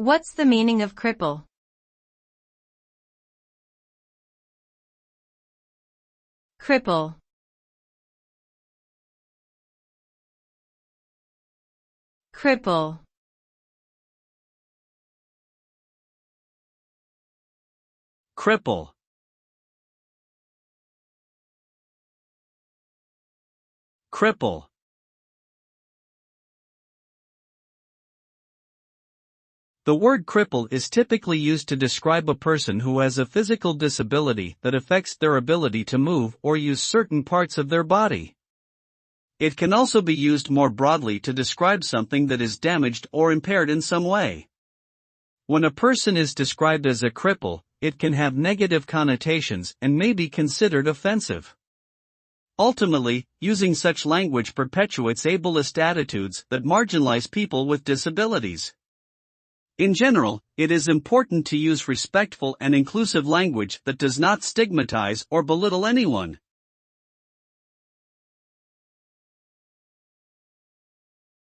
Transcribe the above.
What's the meaning of cripple? Cripple. Cripple. Cripple. Cripple. The word cripple is typically used to describe a person who has a physical disability that affects their ability to move or use certain parts of their body. It can also be used more broadly to describe something that is damaged or impaired in some way. When a person is described as a cripple, it can have negative connotations and may be considered offensive. Ultimately, using such language perpetuates ableist attitudes that marginalize people with disabilities. In general, it is important to use respectful and inclusive language that does not stigmatize or belittle anyone.